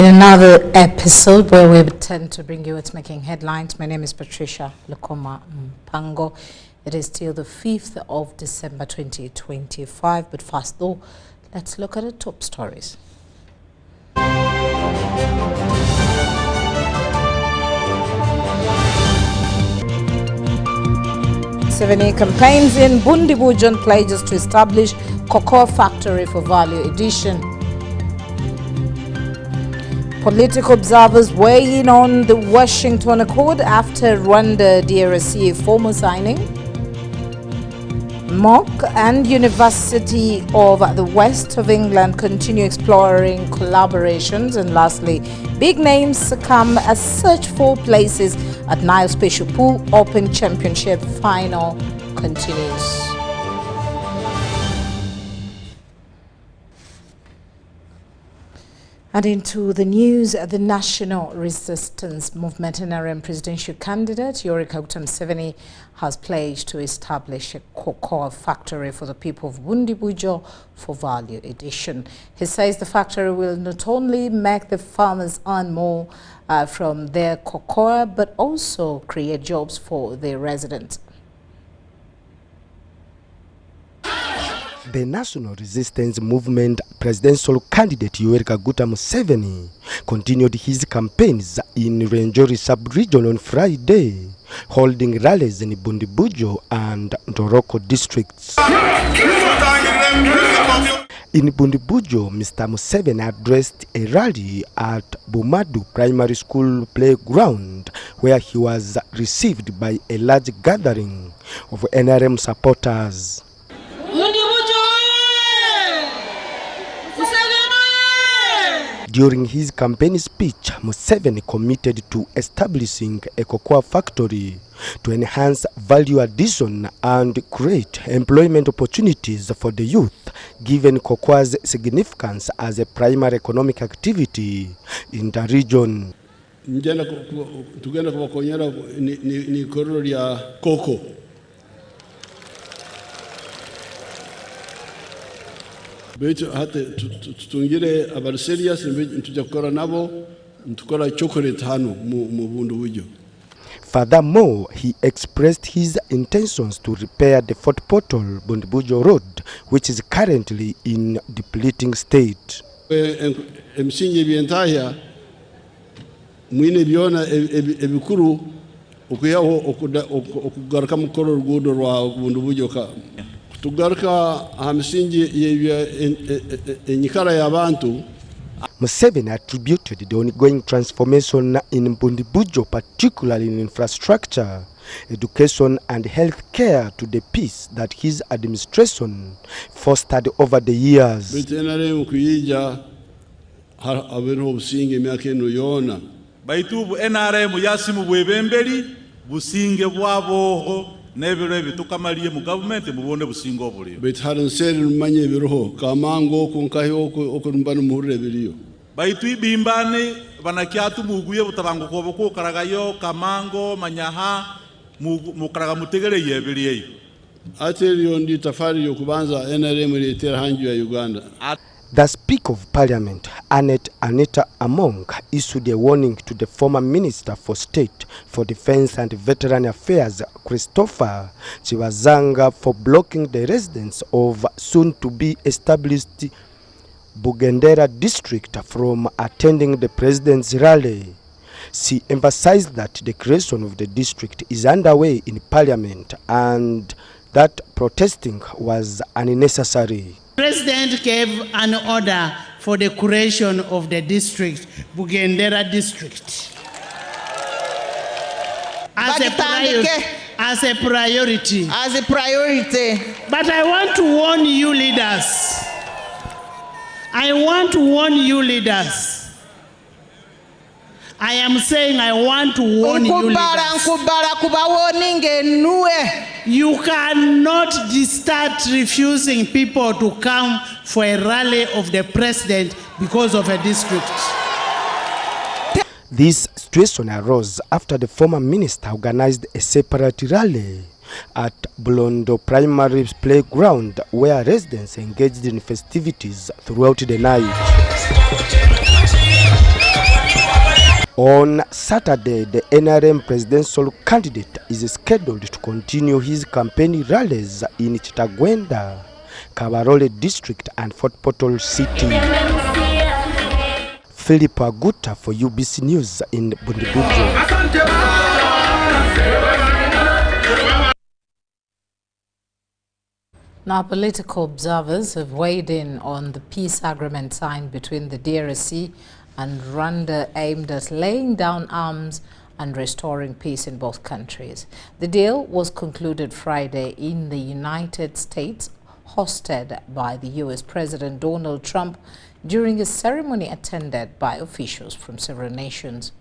In another episode where we tend to bring you what's making headlines, my name is Patricia Lukoma. It is still the 5th of December 2025, but first though, let's look at the top stories. Seven campaigns in Bundibujan pledges to establish cocoa factory for value addition. Political observers weigh in on the Washington Accord after Rwanda DRC formal signing. MOC and University of the West of England continue exploring collaborations. And lastly, big names succumb as search for places at Nile Special Pool Open Championship final continues. And into the news, the National Resistance Movement NRM presidential candidate Yoweri Kaguta Museveni has pledged to establish a cocoa factory for the people of Bundibujo for value addition. He says the factory will not only make the farmers earn more from their cocoa, but also create jobs for their residents. The National Resistance Movement presidential candidate Yoweri Kaguta Museveni continued his campaigns in Rwenzori sub-region on Friday, holding rallies in Bundibujo and Ndoroko districts. In Bundibujo, Mr. Museveni addressed a rally at Bumadu Primary School playground, where he was received by a large gathering of NRM supporters. During his campaign speech, Museveni committed to establishing a cocoa factory to enhance value addition and create employment opportunities for the youth, given cocoa's significance as a primary economic activity in the region. Tutungire abari serious tujakora nabo tukora chocolate hano mu Bundibujo. Furthermore, he expressed his intentions to repair the Fort Portal Bundibujo Road, which is currently in depleting state. Emsinye byentaya mwine byona ebikuru okuyaho okugaruka mu koro rugudo rwa Bundibujo ka Museveni attributed the ongoing transformation in Bundibujo, particularly in infrastructure, education and health care, to the peace that his administration fostered over the years. Baitubu NRM yasimu bwebembeli businge bwaboho nebiro bitukamaliye mu government mubone busingo obuliyo bitahanseri manye biroho kamango kunkayo okurumbana muhure biriyo baitu ibimbane banakyatu muguye butabanguko oboko karagayo kamango manyaha mukaraga mutegere yebiriyo ateliyo ndi tafari yo kubanza NRM retera hanju ya Uganda. The Speaker of Parliament, Anita Among, issued a warning to the former Minister for State for Defense and Veteran Affairs, Christopher Chiwazanga, for blocking the residents of soon-to-be-established Bugendera district from attending the President's rally. She emphasized that the creation of the district is underway in Parliament and that protesting was unnecessary. The President gave an order for the creation of the district, Bugendera district, as a priority. But I want to warn you leaders. I am saying I want to warn you leaders. You cannot start refusing people to come for a rally of the president because of a district. This situation arose after the former minister organized a separate rally at Blondo Primary Playground, where residents engaged in festivities throughout the night. On Saturday, the NRM presidential candidate is scheduled to continue his campaign rallies in Chitagwenda, Kabarole district and Fort Portal city. Philip Aguta for UBC News in Bundibujo. Now, political observers have weighed in on the peace agreement signed between the DRC and Rwanda aimed at laying down arms and restoring peace in both countries. The deal was concluded Friday in the United States, hosted by the U.S. President Donald Trump during a ceremony attended by officials from several nations.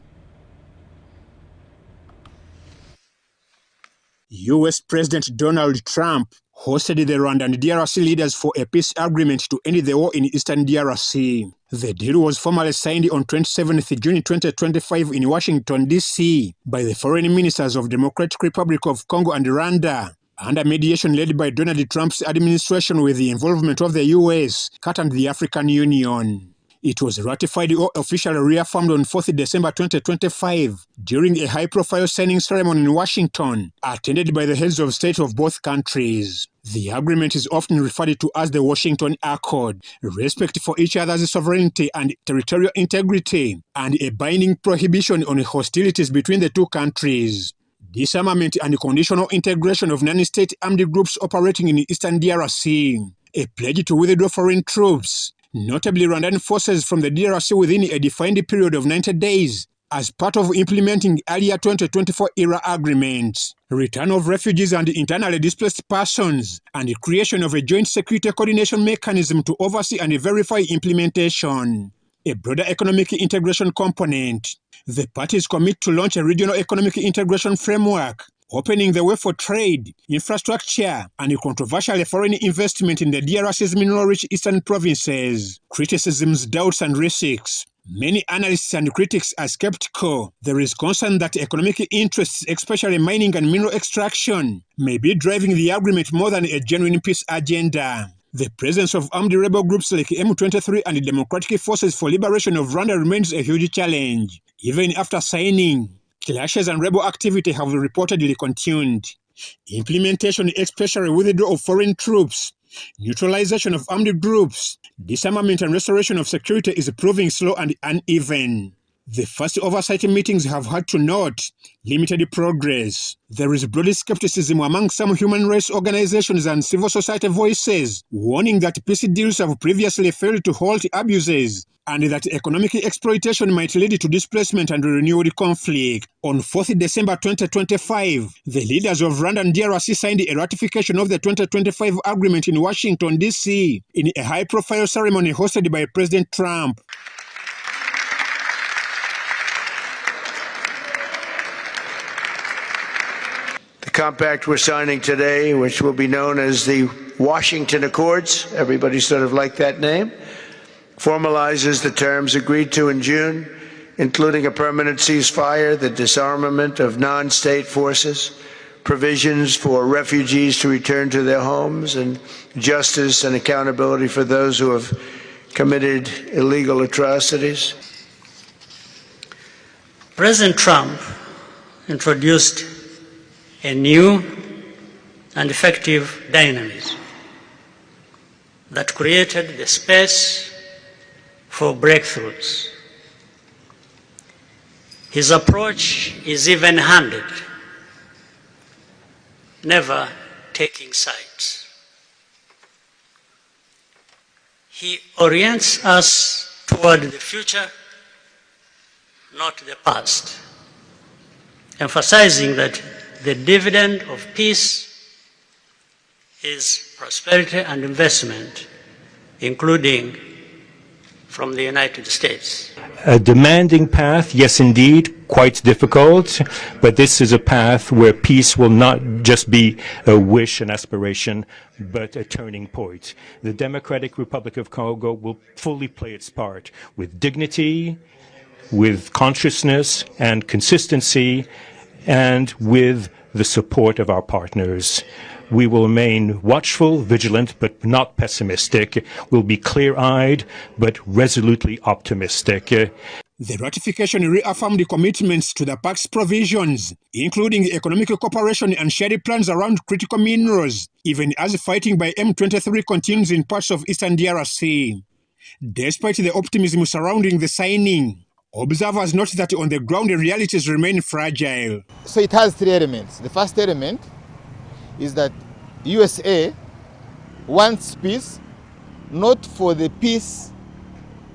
U.S. President Donald Trump hosted the Rwanda and DRC leaders for a peace agreement to end the war in eastern DRC. The deal was formally signed on 27th June 2025 in Washington, D.C. by the foreign ministers of Democratic Republic of Congo and Rwanda, under mediation led by Donald Trump's administration with the involvement of the U.S., Qatar and the African Union. It was ratified or officially reaffirmed on 4th December 2025 during a high-profile signing ceremony in Washington, attended by the heads of state of both countries. The agreement is often referred to as the Washington Accord, respect for each other's sovereignty and territorial integrity, and a binding prohibition on hostilities between the two countries. Disarmament and conditional integration of non-state armed groups operating in eastern DRC. A pledge to withdraw foreign troops, notably Rwandan forces from the DRC within a defined period of 90 days, as part of implementing earlier 2024-era agreements, return of refugees and internally displaced persons, and the creation of a joint security coordination mechanism to oversee and verify implementation. A broader economic integration component. The parties commit to launch a regional economic integration framework, opening the way for trade, infrastructure, and controversial foreign investment in the DRC's mineral-rich eastern provinces. Criticisms, doubts, and risks. Many analysts and critics are skeptical. There is concern that economic interests, especially mining and mineral extraction, may be driving the agreement more than a genuine peace agenda. The presence of armed rebel groups like M23 and the Democratic Forces for Liberation of Rwanda remains a huge challenge. Even after signing, clashes and rebel activity have reportedly continued. Implementation, especially withdrawal of foreign troops, neutralization of armed groups, disarmament and restoration of security is proving slow and uneven. The first oversight meetings have had to note limited progress. There is broad skepticism among some human rights organizations and civil society voices, warning that peace deals have previously failed to halt abuses and that economic exploitation might lead to displacement and renewed conflict. On 4th December 2025, the leaders of Rwanda and DRC signed a ratification of the 2025 agreement in Washington, D.C. in a high-profile ceremony hosted by President Trump. The compact we're signing today, which will be known as the Washington Accords, everybody sort of liked that name, formalizes the terms agreed to in June, including a permanent ceasefire, the disarmament of non-state forces, provisions for refugees to return to their homes, and justice and accountability for those who have committed illegal atrocities. President Trump introduced a new and effective dynamism that created the space for breakthroughs. His approach is even-handed, never taking sides. He orients us toward the future, not the past, emphasizing that the dividend of peace is prosperity and investment, including from the United States. A demanding path, yes indeed, quite difficult, but this is a path where peace will not just be a wish, an aspiration, but a turning point. The Democratic Republic of Congo will fully play its part with dignity, with consciousness and consistency, and with the support of our partners. We will remain watchful, vigilant, but not pessimistic. We'll be clear-eyed, but resolutely optimistic. The ratification reaffirmed commitments to the pact's provisions, including economic cooperation and shared plans around critical minerals, even as fighting by M23 continues in parts of eastern DRC. Despite the optimism surrounding the signing, observers note that on the ground the realities remain fragile. So it has three elements. The first element is that USA wants peace, not for the peace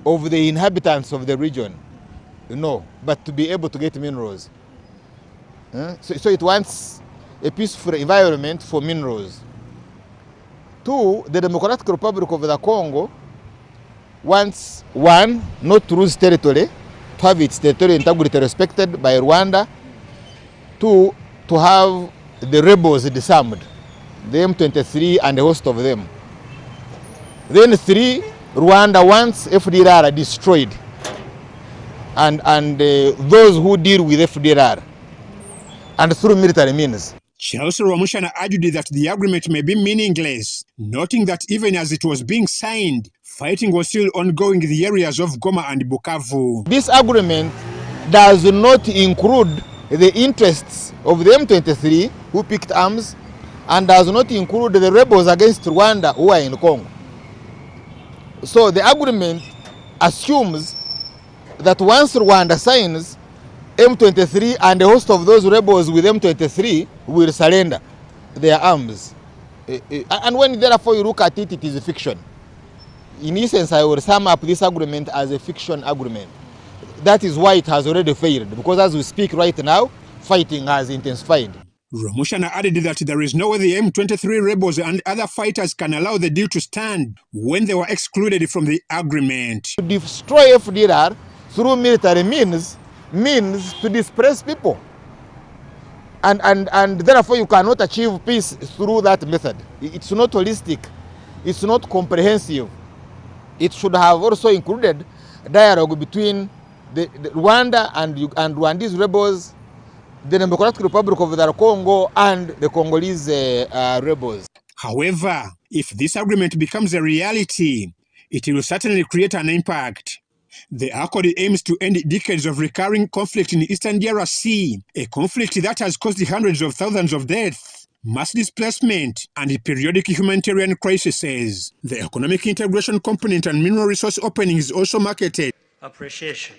of the inhabitants of the region, no, but to be able to get minerals. So it wants a peaceful environment for minerals. Two, the Democratic Republic of the Congo wants, one, not to lose territory, to have its territorial integrity respected by Rwanda. Two, to have the rebels disarmed, the M23 and the host of them. Then three, Rwanda wants FDLR destroyed, and those who deal with FDLR, and through military means. Charles Ramushana argued that the agreement may be meaningless, noting that even as it was being signed, fighting was still ongoing in the areas of Goma and Bukavu. This agreement does not include the interests of the M23 who picked arms, and does not include the rebels against Rwanda who are in Congo. So the agreement assumes that once Rwanda signs, M23 and the host of those rebels with M23 will surrender their arms. And when therefore you look at it, it is a fiction. In essence, I will sum up this agreement as a fiction agreement. That is why it has already failed, because as we speak right now, fighting has intensified. Ramushana added that there is no way the M23 rebels and other fighters can allow the deal to stand when they were excluded from the agreement. To destroy FDLR through military means to displace people. And therefore you cannot achieve peace through that method. It's not holistic. It's not comprehensive. It should have also included dialogue between the Rwanda and Rwandese rebels, the Democratic Republic of the Congo, and the Congolese rebels. However, if this agreement becomes a reality, it will certainly create an impact. The accord aims to end decades of recurring conflict in eastern DRC, a conflict that has caused hundreds of thousands of deaths, mass displacement, and periodic humanitarian crises. The economic integration component and mineral resource opening is also marketed. Appreciation.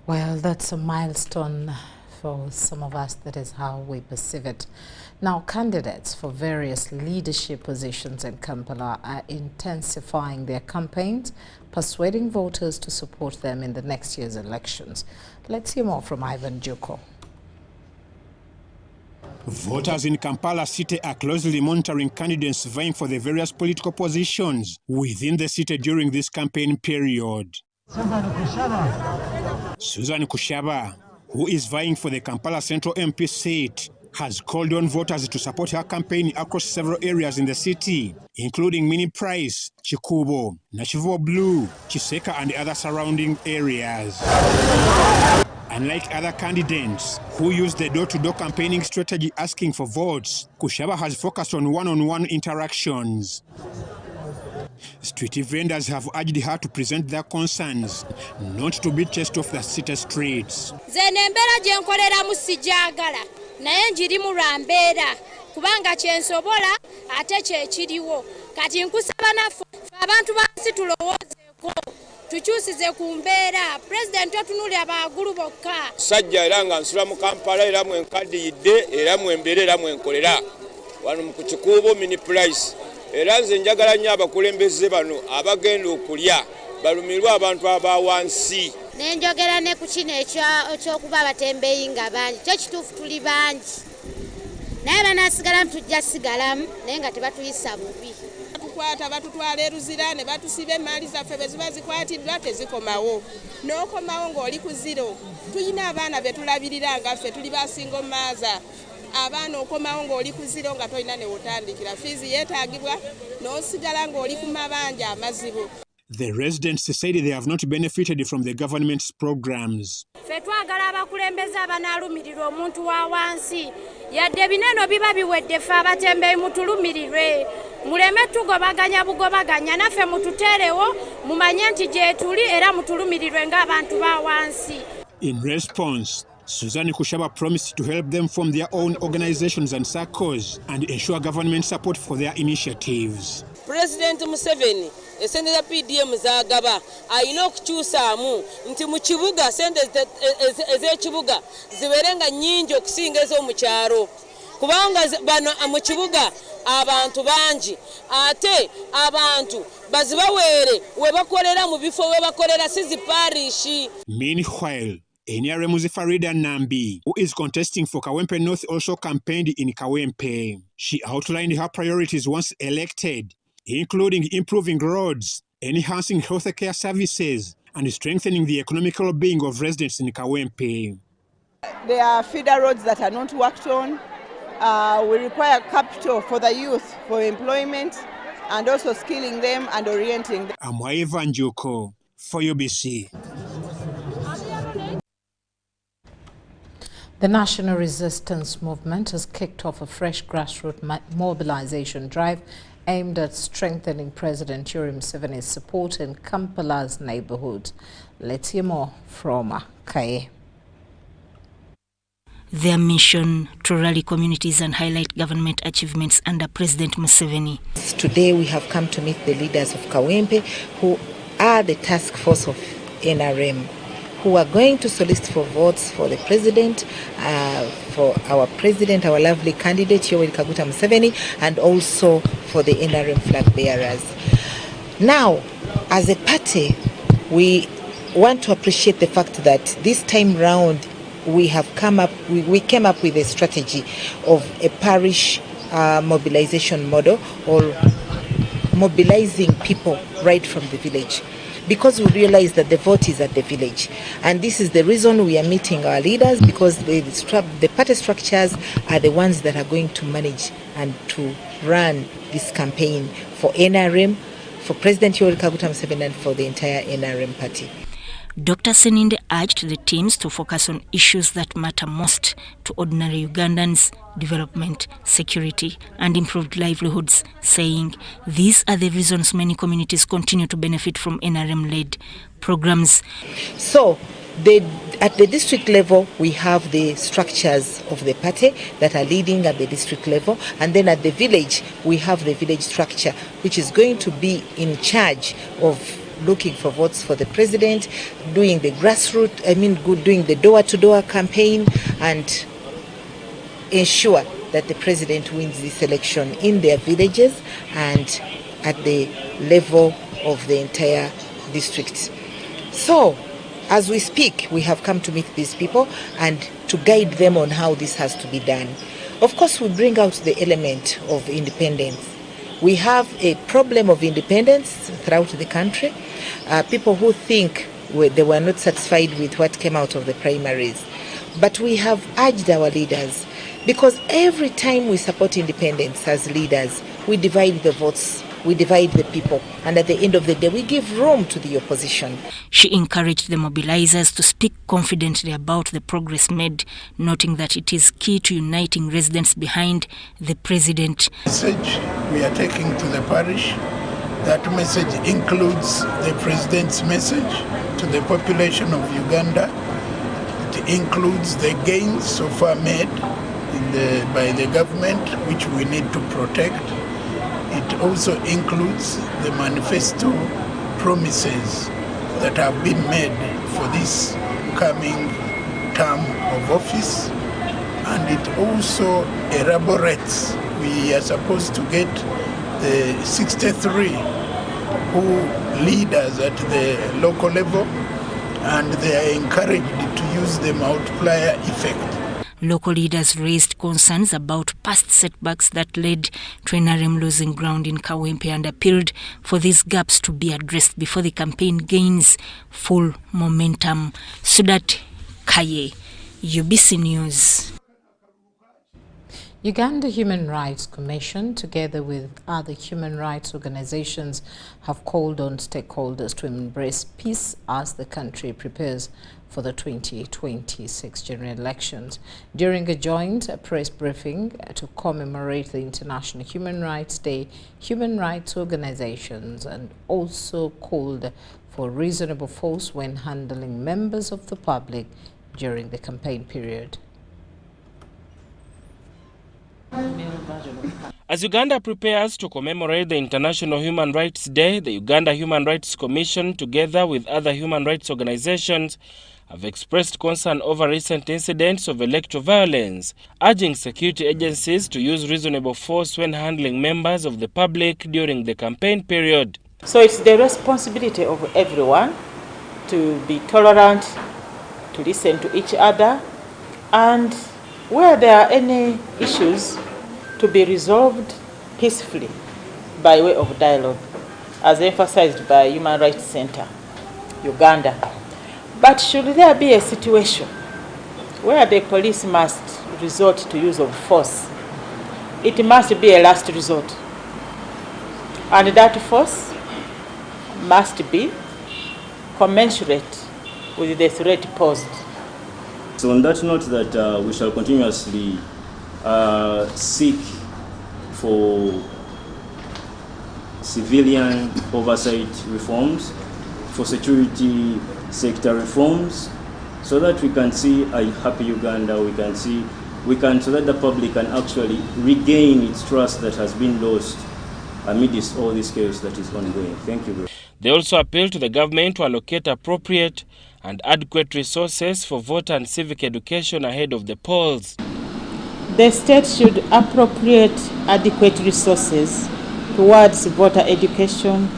Well, that's a milestone for some of us. That is how we perceive it. Now, candidates for various leadership positions in Kampala are intensifying their campaigns, persuading voters to support them in the next year's elections. Let's hear more from Ivan Joko. Voters in Kampala city are closely monitoring candidates vying for the various political positions within the city during this campaign period. Susan Kushaba, who is vying for the Kampala Central MP seat, has called on voters to support her campaign across several areas in the city, including Mini Price, Chikubo, Nashivo Blue, Chiseka, and other surrounding areas. Unlike other candidates who use the door-to-door campaigning strategy asking for votes, Kushaba has focused on one-on-one interactions. Street vendors have urged her to present their concerns, not to be chased off the city streets. Naye njirimu lwambeera kubanga kyensobola ate kyekiriwo kati nkusaba naffe abantu bansi tulowoozeeko tukyusize ku mbeera pulezidenti otunulira abagulu bokka sajja era nga nsula mu Kampala era mwenkadiyidde era mwembeera era mwenkolera wano mu Kikuubo Mini Price era nze njagala nnyo abakulembeze bano abagenda okulya balumirwe abantu abawansi. Nenjogera ne ku kino ekyokuba abatembeeyi nga bangi kyo kituufu tuli bangi naye banaasigalamu tujja sigalamu naye nga tebatuyisa bubi. Batukwata batutwala eruzira ne batusiba emaali zaffe bwe ziba zikwatiddwa tezikomawo n'okomawo ng'oli ku ziro. Tulina abaana be tulabirira nga ffe tuli basingo maaza abaana okomawo ng'oli ku ziro nga tolina ne wotandikira fiizi yeetaagibwa n'osigala ng'oli ku mabanja amazibu. The residents said they have not benefited from the government's programs. Ffe twagala abakulembeze abanaalumirirwa omuntu wa wansi yadde bineno biba biwedde ffe abatembeeyi mutulumirirwe muleme tugobaganya bugobaganya naffe mututeerewo mumanye nti gye tuli era mutulumirirwe ng'abantu ba wansi. In response, Suzanne Kushaba promised to help them form their own organizations and circles and ensure government support for their initiatives. President Museveni esente za PDM zagaba ayina okukyusaamu nti mu kibuga sente ez'ekibuga ziberenga nnyingi okusinga ez'omu kyalo kubanga bano mu kibuga abantu bangi ate abantu bazibaweere we bakolera mu bifo we bakolera si ziparishi. Meanwhile, NRM's Farida Nambi, who is contesting for Kawempe North, also campaigned in Kawempe. She outlined her priorities once elected, including improving roads, enhancing healthcare services, and strengthening the economic well-being of residents in Kawempe. There are feeder roads that are not worked on. We require capital for the youth, for employment, and also skilling them and orienting them. I'm Ivan Joko for UBC. The National Resistance Movement has kicked off a fresh grassroots mobilization drive aimed at strengthening President Yoweri Museveni's support in Kampala's neighborhood. Let's hear more from Kaye. Their mission to rally communities and highlight government achievements under President Museveni. Today we have come to meet the leaders of Kawempe, who are the task force of NRM, who are going to solicit for votes for the president, for our president, our lovely candidate, Yoweri Museveni, and also for the NRM flag bearers. Now, as a party, we want to appreciate the fact that this time round we came up with a strategy of a parish mobilization model, or mobilizing people right from the village, because we realize that the vote is at the village. And this is the reason we are meeting our leaders, because the party structures are the ones that are going to manage and to run this campaign for NRM, for President Yoweri Museveni, and for the entire NRM party. Dr. Seninde urged the teams to focus on issues that matter most to ordinary Ugandans: development, security, and improved livelihoods, saying these are the reasons many communities continue to benefit from NRM-led programs. So, at the district level, we have the structures of the party that are leading at the district level, and then at the village, we have the village structure, which is going to be in charge of looking for votes for the president, doing the grassroots, doing the door-to-door campaign, and ensure that the president wins this election in their villages and at the level of the entire district. So, as we speak, we have come to meet these people and to guide them on how this has to be done. Of course, we bring out the element of independence. We have a problem of independence throughout the country. People who think they were not satisfied with what came out of the primaries. But we have urged our leaders, because every time we support independence as leaders, we divide the votes, we divide the people, and at the end of the day, we give room to the opposition. She encouraged the mobilizers to speak confidently about the progress made, noting that it is key to uniting residents behind the president. Message we are taking to the parish, that message includes the president's message to the population of Uganda. It includes the gains so far made by the government, which we need to protect. It also includes the manifesto promises that have been made for this coming term of office, and it also elaborates. We are supposed to get the 63 who leaders at the local level, and they are encouraged to use the multiplier effect. Local leaders raised concerns about past setbacks that led to NRM losing ground in Kawempe and appealed for these gaps to be addressed before the campaign gains full momentum. Sudat Kaye, UBC News. Uganda Human Rights Commission, together with other human rights organizations, have called on stakeholders to embrace peace as the country prepares for the 2026 general elections. During a joint press briefing to commemorate the International Human Rights Day, human rights organizations and also called for reasonable force when handling members of the public during the campaign period. As Uganda prepares to commemorate the International Human Rights Day, the Uganda Human Rights Commission, together with other human rights organizations, have expressed concern over recent incidents of electoral violence, urging security agencies to use reasonable force when handling members of the public during the campaign period. So it's the responsibility of everyone to be tolerant, to listen to each other, and where there are any issues, to be resolved peacefully by way of dialogue, as emphasized by Human Rights Center, Uganda. But should there be a situation where the police must resort to use of force, it must be a last resort. And that force must be commensurate with the threat posed. So on that note, that we shall continuously seek for civilian oversight reforms, for security sector reforms, so that we can see a happy Uganda, so that the public can actually regain its trust that has been lost amidst all this chaos that is ongoing. Thank you. They also appeal to the government to allocate appropriate and adequate resources for voter and civic education ahead of the polls. The state should appropriate adequate resources towards voter education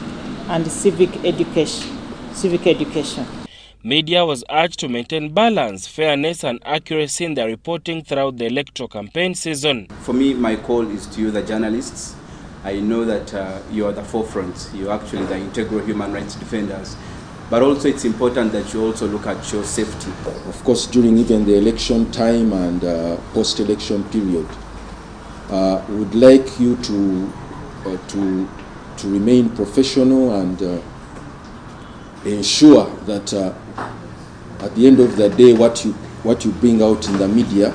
and civic education. Media was urged to maintain balance, fairness and accuracy in their reporting throughout the electoral campaign season. For me, my call is to you, the journalists. I know that you are the forefront. You're actually the integral human rights defenders. But also it's important that you also look at your safety. Of course, during even the election time and post-election period, we would like you to remain professional and ensure that at the end of the day, what you bring out in the media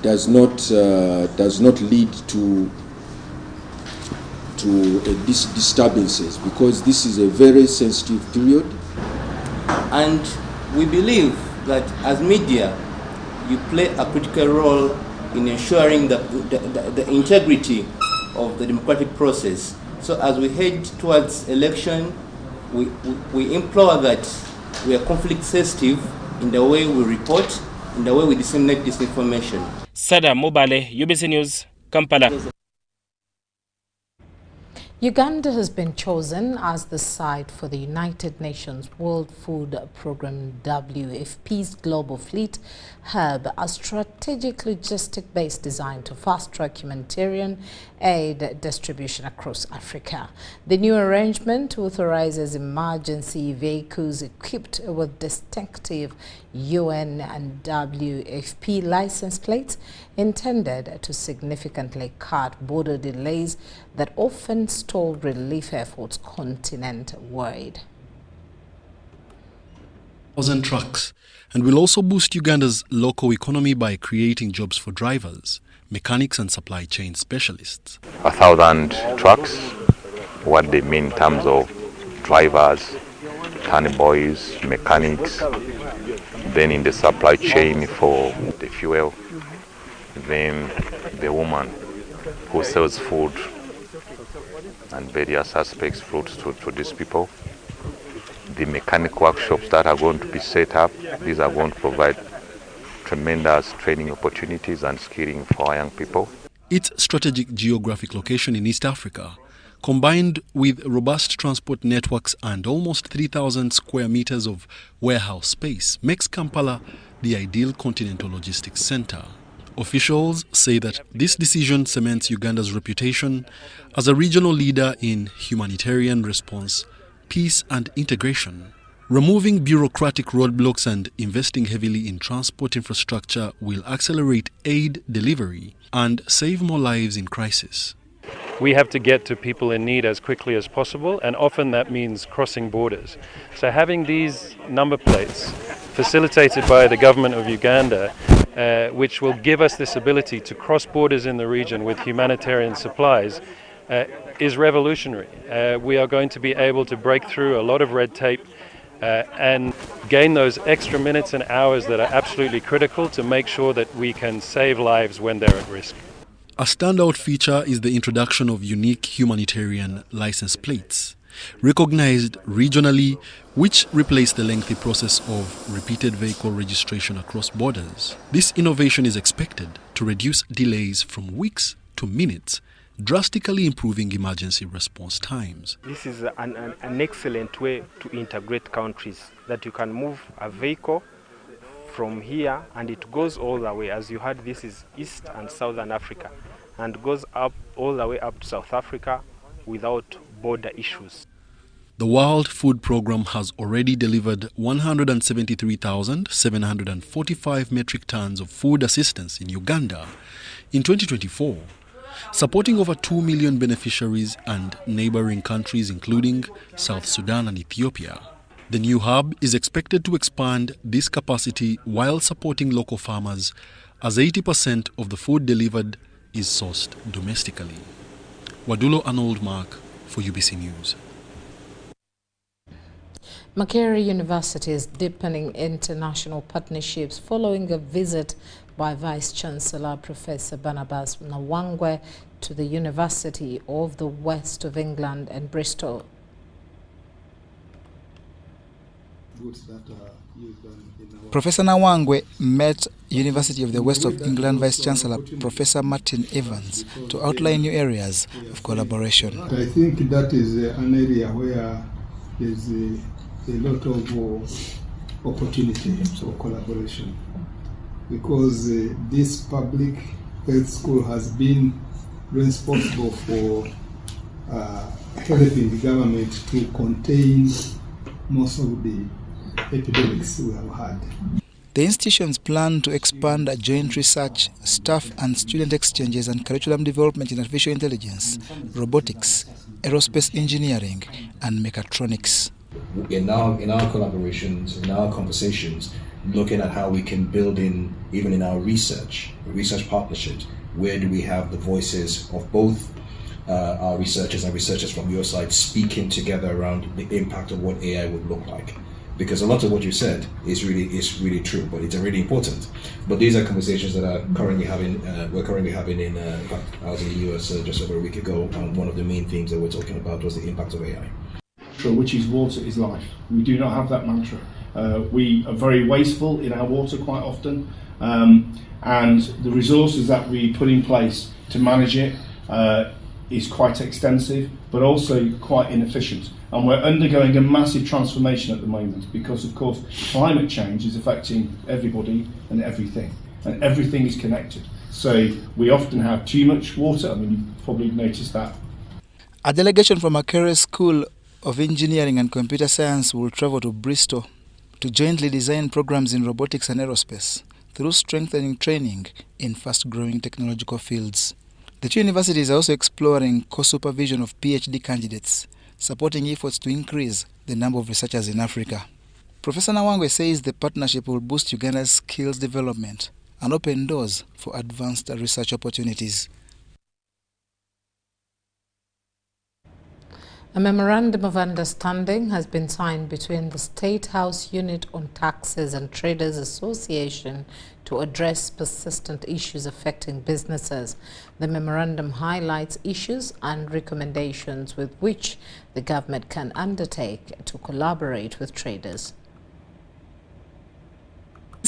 does not lead to disturbances, because this is a very sensitive period. And we believe that as media, you play a critical role in ensuring the integrity of the democratic process. So as we head towards election, we implore that we are conflict sensitive in the way we report, in the way we disseminate this information. Sada Mobale, UBC News, Kampala. Uganda has been chosen as the site for the United Nations World Food Programme WFP's Global Fleet Hub, a strategic logistic-based design to fast-track humanitarian aid distribution across Africa. The new arrangement authorizes emergency vehicles equipped with distinctive UN and WFP license plates intended to significantly cut border delays that often stall relief efforts continent-wide. 1,000 trucks, and will also boost Uganda's local economy by creating jobs for drivers, mechanics and supply chain specialists. 1,000 trucks, what they mean in terms of drivers, tanny boys, mechanics, then in the supply chain for the fuel, then the woman who sells food and various aspects fruits to these people. The mechanic workshops that are going to be set up, these are going to provide tremendous training opportunities and skilling for our young people. Its strategic geographic location in East Africa, combined with robust transport networks and almost 3,000 square meters of warehouse space, makes Kampala the ideal continental logistics center. Officials say that this decision cements Uganda's reputation as a regional leader in humanitarian response, peace and integration. Removing bureaucratic roadblocks and investing heavily in transport infrastructure will accelerate aid delivery and save more lives in crisis. We have to get to people in need as quickly as possible, and often that means crossing borders. So having these number plates facilitated by the government of Uganda, which will give us this ability to cross borders in the region with humanitarian supplies, is revolutionary. We are going to be able to break through a lot of red tape and gain those extra minutes and hours that are absolutely critical to make sure that we can save lives when they're at risk. A standout feature is the introduction of unique humanitarian license plates, recognized regionally, which replace the lengthy process of repeated vehicle registration across borders. This innovation is expected to reduce delays from weeks to minutes, drastically improving emergency response times. This is an excellent way to integrate countries, that you can move a vehicle from here and it goes all the way. As you heard, this is East and Southern Africa, and goes up all the way up to South Africa without border issues. The World Food Programme has already delivered 173,745 metric tons of food assistance in Uganda in 2024, supporting over 2 million beneficiaries and neighboring countries including South Sudan and Ethiopia. The new hub is expected to expand this capacity while supporting local farmers, as 80% of the food delivered is sourced domestically. Wadulo Arnold Mark for UBC News. Makerere University is deepening international partnerships following a visit by Vice-Chancellor Professor Barnabas Nawangwe to the University of the West of England and Bristol. Professor Nawangwe met University of the West of England Vice-Chancellor Professor Martin Evans to outline new areas of collaboration. I think that is an area where there's a lot of opportunities for collaboration, because this public health school has been responsible for helping the government to contain most of the epidemics we have had. The institutions plan to expand joint research, staff and student exchanges, and curriculum development in artificial intelligence, robotics, aerospace engineering and mechatronics. In our collaborations, in our conversations, looking at how we can build in, even in our research partnerships, where do we have the voices of both our researchers and researchers from your side speaking together around the impact of what AI would look like. Because a lot of what you said is really true, but it's really important. But these are conversations that we're currently having in fact, I was in the US just over a week ago, and one of the main themes that we're talking about was the impact of AI. Which is water is life. We do not have that mantra. We are very wasteful in our water quite often, and the resources that we put in place to manage it is quite extensive, but also quite inefficient. And we're undergoing a massive transformation at the moment because, of course, climate change is affecting everybody and everything is connected. So we often have too much water. I mean, you've probably noticed that. A delegation from Makerere School of Engineering and Computer Science will travel to Bristol to jointly design programs in robotics and aerospace through strengthening training in fast-growing technological fields. The two universities are also exploring co-supervision of PhD candidates, supporting efforts to increase the number of researchers in Africa. Professor Nawangwe says the partnership will boost Uganda's skills development and open doors for advanced research opportunities. A memorandum of understanding has been signed between the State House Unit on Taxes and Traders Association to address persistent issues affecting businesses. The memorandum highlights issues and recommendations with which the government can undertake to collaborate with traders.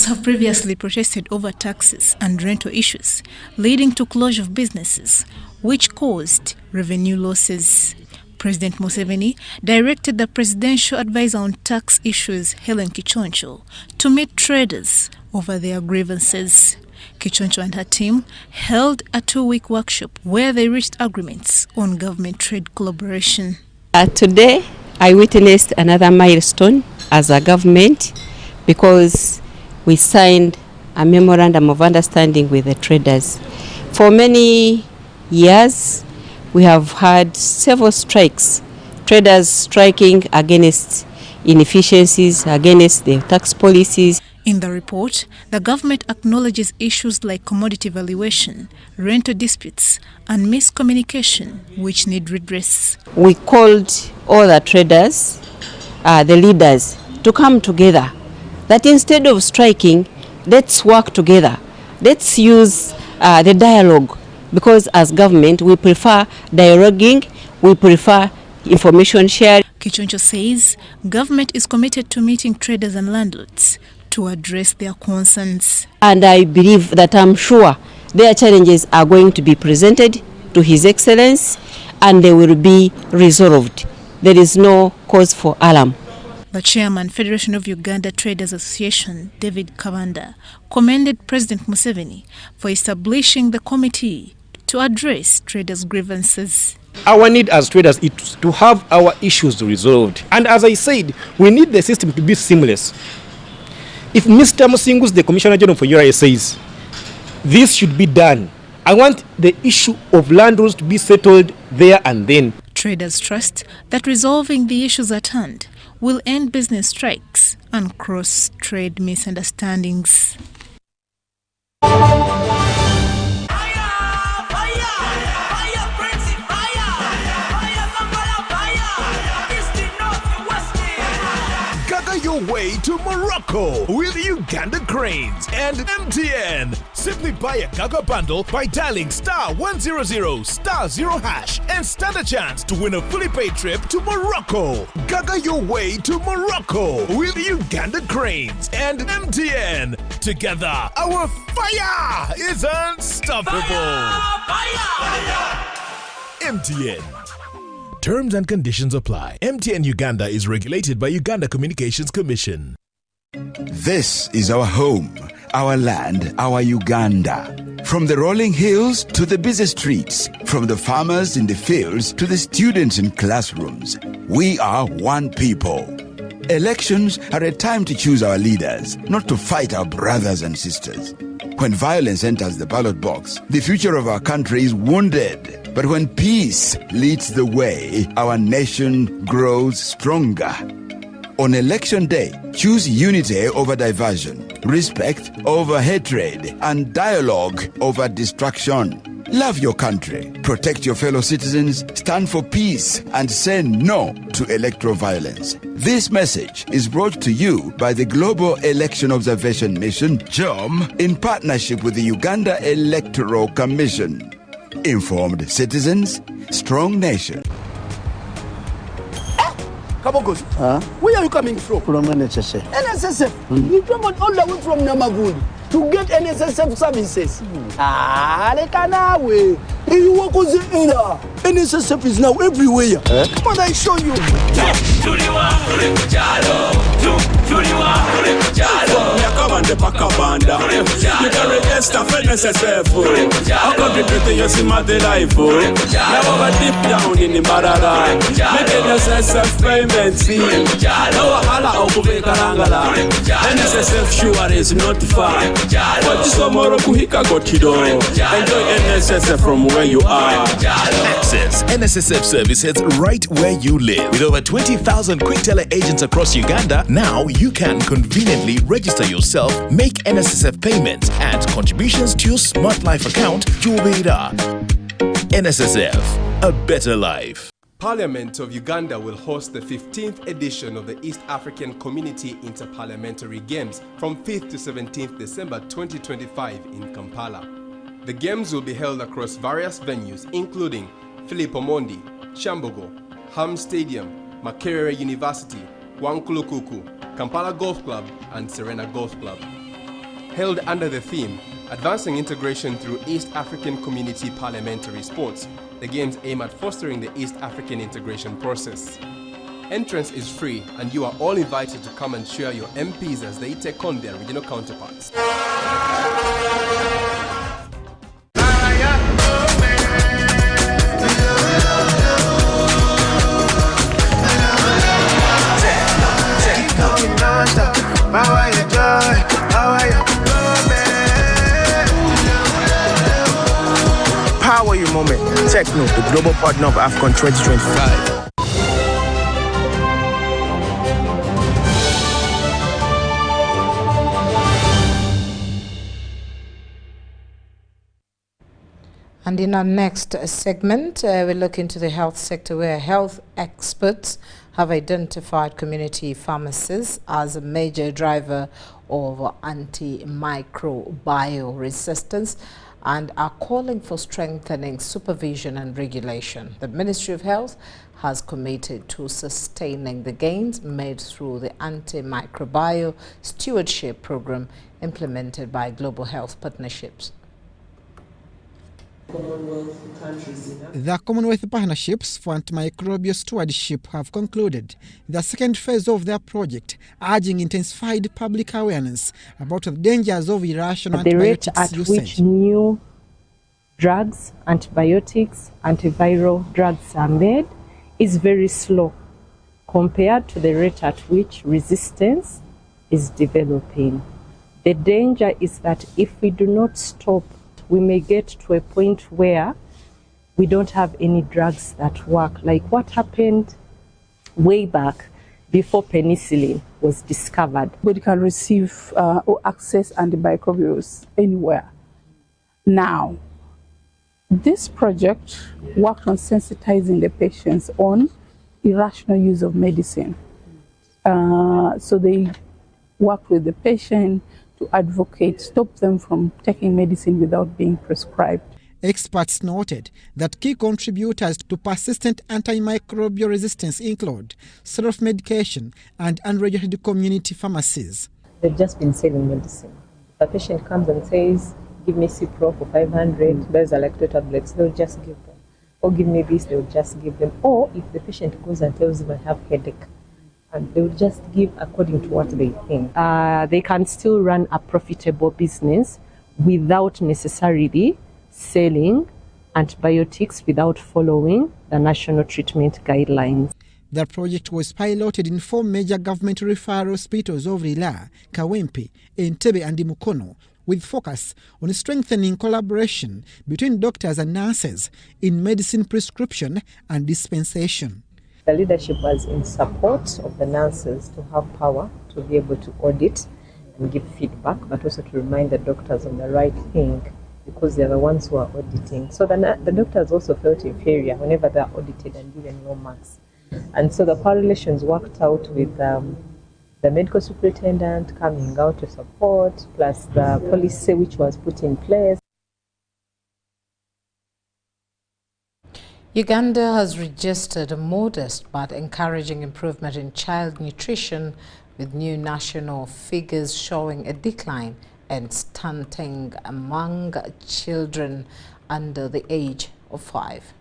Have previously protested over taxes and rental issues, leading to closure of businesses, which caused revenue losses. President Museveni directed the Presidential Advisor on Tax Issues, Helen Kichoncho, to meet traders over their grievances. Kichoncho and her team held a 2-week workshop where they reached agreements on government trade collaboration. Today, I witnessed another milestone as a government, because we signed a memorandum of understanding with the traders. For many years, we have had several strikes, traders striking against inefficiencies, against the tax policies. In the report, the government acknowledges issues like commodity valuation, rental disputes, and miscommunication, which need redress. We called all the traders, the leaders, to come together, that instead of striking, let's work together. Let's use the dialogue, because as government, we prefer dialoguing, we prefer information sharing. Kichoncho says government is committed to meeting traders and landlords to address their concerns. And I believe that I'm sure their challenges are going to be presented to His Excellency and they will be resolved. There is no cause for alarm. The chairman, Federation of Uganda Traders Association, David Kabanda, commended President Museveni for establishing the committee to address traders' grievances. Our need as traders is to have our issues resolved. And as I said, we need the system to be seamless. If Mr. Musingus, the Commissioner General for URA, says this should be done, I want the issue of landlords to be settled there and then. Traders trust that resolving the issues at hand will end business strikes and cross-trade misunderstandings. Your way to Morocco with Uganda Cranes and MTN. Simply buy a Gaga bundle by dialing *100 *0# and stand a chance to win a fully paid trip to Morocco. Gaga your way to Morocco with Uganda Cranes and MTN. Together, our fire is unstoppable. Fire! MTN. Terms and conditions apply. MTN Uganda is regulated by Uganda Communications Commission. This is our home, our land, our Uganda. From the rolling hills to the busy streets, from the farmers in the fields to the students in classrooms, we are one people. Elections are a time to choose our leaders, not to fight our brothers and sisters. When violence enters the ballot box, the future of our country is wounded. But when peace leads the way, our nation grows stronger. On election day, choose unity over diversion, respect over hatred, and dialogue over distraction. Love your country, protect your fellow citizens, stand for peace, and say no to electoral violence. This message is brought to you by the Global Election Observation Mission, GEOM, in partnership with the Uganda Electoral Commission. Informed citizens, strong nation. Kabogos, where are you coming from? From NSSF. NSSF? You traveled all the way from Namagudi to get NSSF services. Lekanawe. You walk on the era. NSSF is now everywhere. Come on, I show you. You can register for NSSF. I'll contribute to your Simate life. Now deep down in the Barada. Make NSSF payments. No hala okubekarangala. NSSF sure is not far. But tomorrow kuhika gotido. Enjoy NSSF from where you are. Access NSSF services right where you live. With over 20,000 quick teller agents across Uganda, now you can conveniently register yourself, make NSSF payments, and contributions to your Smart Life account, Jubira. NSSF, a better life. Parliament of Uganda will host the 15th edition of the East African Community Interparliamentary Games from 5th to 17th December 2025 in Kampala. The Games will be held across various venues including Philip Omondi, Chambogo, Ham Stadium, Makerere University, Wankulukuku, Kampala Golf Club and Serena Golf Club. Held under the theme, Advancing Integration through East African Community Parliamentary Sports, the Games aim at fostering the East African integration process. Entrance is free and you are all invited to come and cheer your MPs as they take on their regional counterparts. Techno, the global partner of AFCON 2025. And in our next segment, we look into the health sector, where health experts have identified community pharmacies as a major driver of antimicrobial resistance and are calling for strengthening supervision and regulation. The Ministry of Health has committed to sustaining the gains made through the antimicrobial stewardship program implemented by Global Health Partnerships. The Commonwealth Partnerships for Antimicrobial Stewardship have concluded the second phase of their project, urging intensified public awareness about the dangers of irrational antibiotics usage. The rate at which new drugs, antibiotics, antiviral drugs are made is very slow compared to the rate at which resistance is developing. The danger is that if we do not stop, we may get to a point where we don't have any drugs that work, like what happened way back before penicillin was discovered. Everybody can receive or access antimicrobials anywhere. Now, this project worked on sensitizing the patients on irrational use of medicine. So they worked with the patient to advocate, stop them from taking medicine without being prescribed. Experts noted that key contributors to persistent antimicrobial resistance include self-medication and unregistered community pharmacies. They've just been selling medicine. If a patient comes and says, give me Cipro for 500, those are like 2 tablets, they'll just give them. Or give me this, they'll just give them. Or if the patient goes and tells them I have headache, and they will just give according to what they think. They can still run a profitable business without necessarily selling antibiotics without following the national treatment guidelines. The project was piloted in 4 major government referral hospitals of Lila, Kawempe, Entebbe and Mukono, with focus on strengthening collaboration between doctors and nurses in medicine prescription and dispensation. The leadership was in support of the nurses to have power to be able to audit and give feedback, but also to remind the doctors on the right thing, because they're the ones who are auditing. So the doctors also felt inferior whenever they're audited and given low marks. And so the correlations worked out with the medical superintendent coming out to support, plus the policy which was put in place. Uganda has registered a modest but encouraging improvement in child nutrition, with new national figures showing a decline in stunting among children under the age of 5.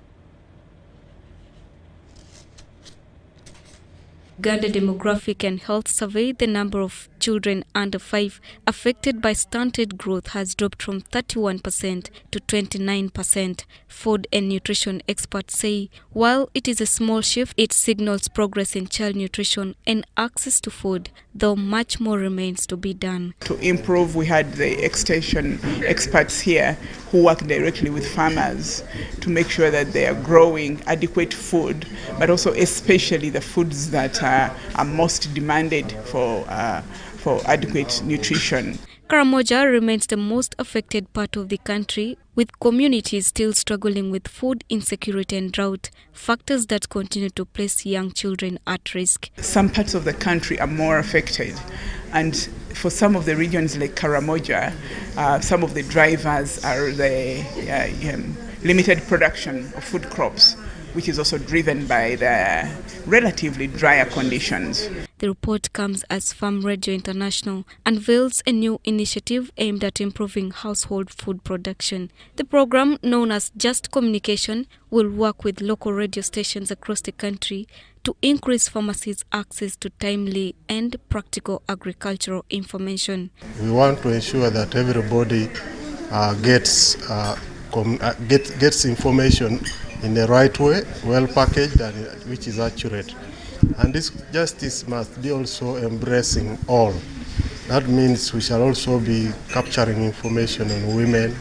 Uganda Demographic and Health Survey, the number of children under 5 affected by stunted growth has dropped from 31% to 29%. Food and nutrition experts say while it is a small shift, it signals progress in child nutrition and access to food, though much more remains to be done. To improve, we had the extension experts here who work directly with farmers to make sure that they are growing adequate food, but also especially the foods that are most demanded for adequate nutrition. Karamoja remains the most affected part of the country, with communities still struggling with food insecurity and drought, factors that continue to place young children at risk. Some parts of the country are more affected, and for some of the regions like Karamoja, some of the drivers are the limited production of food crops, which is also driven by the relatively drier conditions. The report comes as Farm Radio International unveils a new initiative aimed at improving household food production. The program, known as Just Communication, will work with local radio stations across the country to increase pharmacies' access to timely and practical agricultural information. We want to ensure that everybody gets information in the right way, well packaged, and which is accurate. And this justice must be also embracing all. That means we shall also be capturing information on women,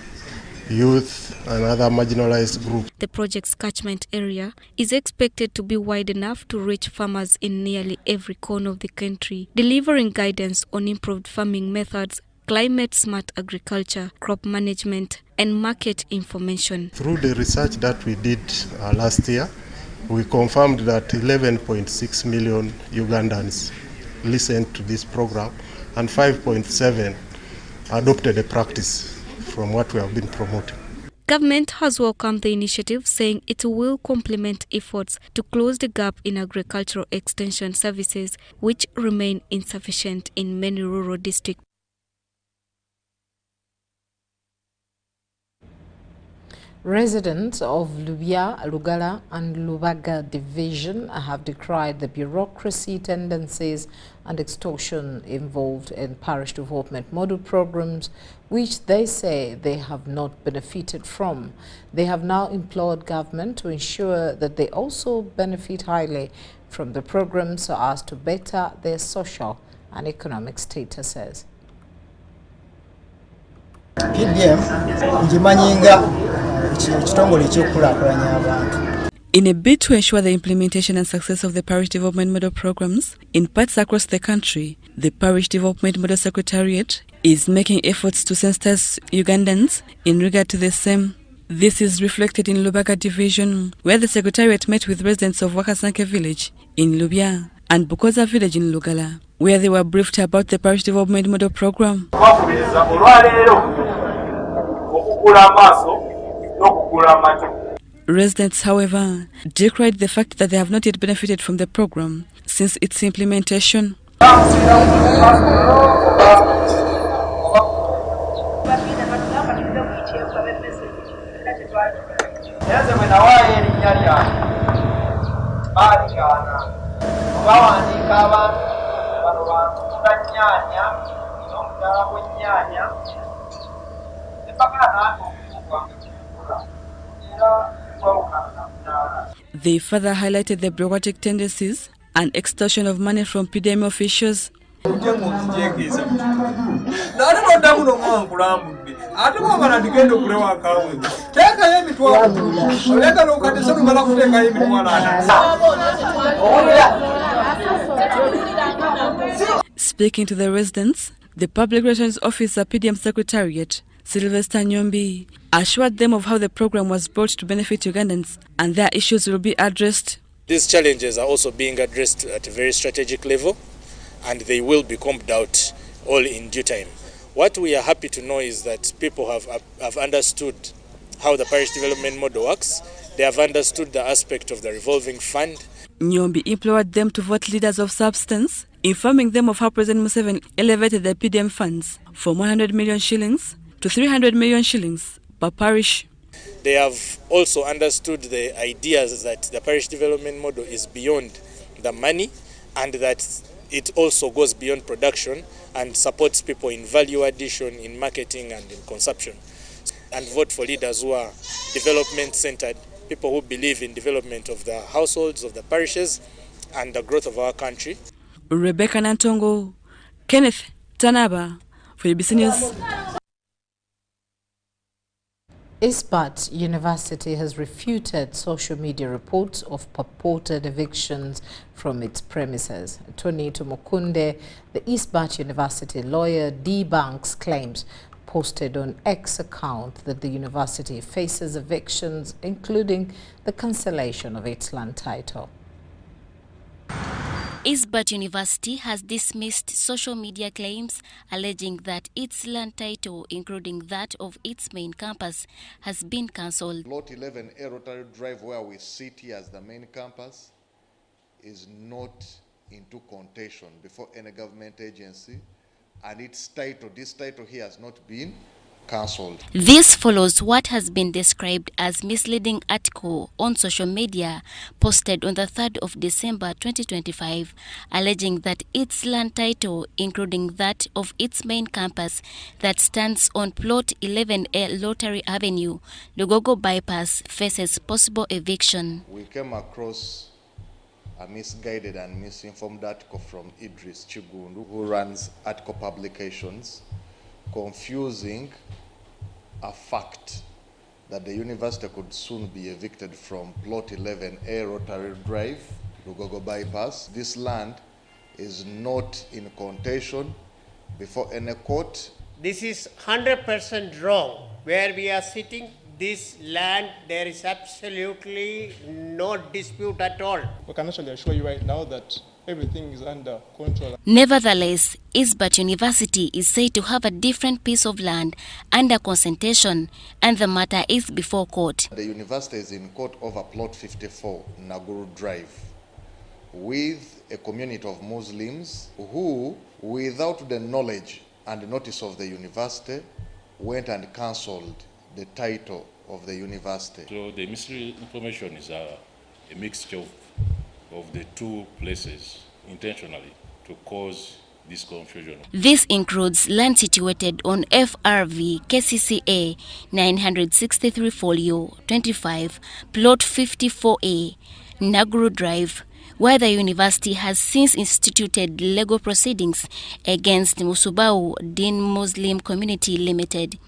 youth, and other marginalized groups. The project's catchment area is expected to be wide enough to reach farmers in nearly every corner of the country, delivering guidance on improved farming methods, climate-smart agriculture, crop management, and market information. Through the research that we did last year, we confirmed that 11.6 million Ugandans listened to this program and 5.7 adopted a practice from what we have been promoting. Government has welcomed the initiative, saying it will complement efforts to close the gap in agricultural extension services, which remain insufficient in many rural districts. Residents of Lubya, Lugala and Lubaga division have decried the bureaucracy tendencies and extortion involved in parish development model programs, which they say they have not benefited from. They have now implored government to ensure that they also benefit highly from the program so as to better their social and economic statuses. In a bid to ensure the implementation and success of the parish development model programs in parts across the country, the Parish Development Model Secretariat is making efforts to sensitize Ugandans in regard to the same. This is reflected in Lubaga division, where the Secretariat met with residents of Wakasanke village in Lubya and Bukoza village in Lugala, where they were briefed about the parish development model program. Residents, however, decried the fact that they have not yet benefited from the program since its implementation. They further highlighted the bureaucratic tendencies and extortion of money from PDM officials. Speaking to the residents, the Public Relations Officer PDM Secretariat, Sylvester Nyombi, assured them of how the program was brought to benefit Ugandans and their issues will be addressed. These challenges are also being addressed at a very strategic level, and they will be combed out all in due time. What we are happy to know is that people have understood how the parish development model works. They have understood the aspect of the revolving fund. Nyombi implored them to vote leaders of substance, informing them of how President Museveni elevated the PDM funds from 100 million shillings to 300 million shillings per parish. They have also understood the ideas that the parish development model is beyond the money and that it also goes beyond production and supports people in value addition, in marketing and in consumption. And vote for leaders who are development-centered, people who believe in development of the households, of the parishes and the growth of our country. Rebecca Nantongo, Kenneth Tanaba for UBC News. Isbat University has refuted social media reports of purported evictions from its premises. Tony Tomokunde, the Isbat University lawyer, debunks claims posted on X account that the university faces evictions, including the cancellation of its land title. Isbat University has dismissed social media claims alleging that its land title, including that of its main campus, has been cancelled. Lot 11A Rotary Drive, where we sit here as the main campus, is not into contention before any government agency, and its title, this title here, has not been cancelled. This follows what has been described as misleading article on social media posted on the 3rd of December 2025, alleging that its land title, including that of its main campus that stands on plot 11A Lottery Avenue, Lugogo Bypass, faces possible eviction. We came across a misguided and misinformed article from Idris Chigundu, who runs article publications, confusing a fact that the university could soon be evicted from Plot 11A Rotary Drive, Lugogo Bypass. This land is not in contention before any court. This is 100% wrong. Where we are sitting, this land, there is absolutely no dispute at all. We can actually assure you right now that everything is under control. Nevertheless, Isbat University is said to have a different piece of land under concentration, and the matter is before court. The university is in court over Plot 54, Naguru Drive, with a community of Muslims who, without the knowledge and notice of the university, went and cancelled the title of the university. So the misinformation is a mixture of the two places intentionally to cause this confusion. This includes land situated on FRV KCCA 963 folio 25, plot 54A, Naguru Drive, where the university has since instituted legal proceedings against Musubau Din Muslim Community Limited.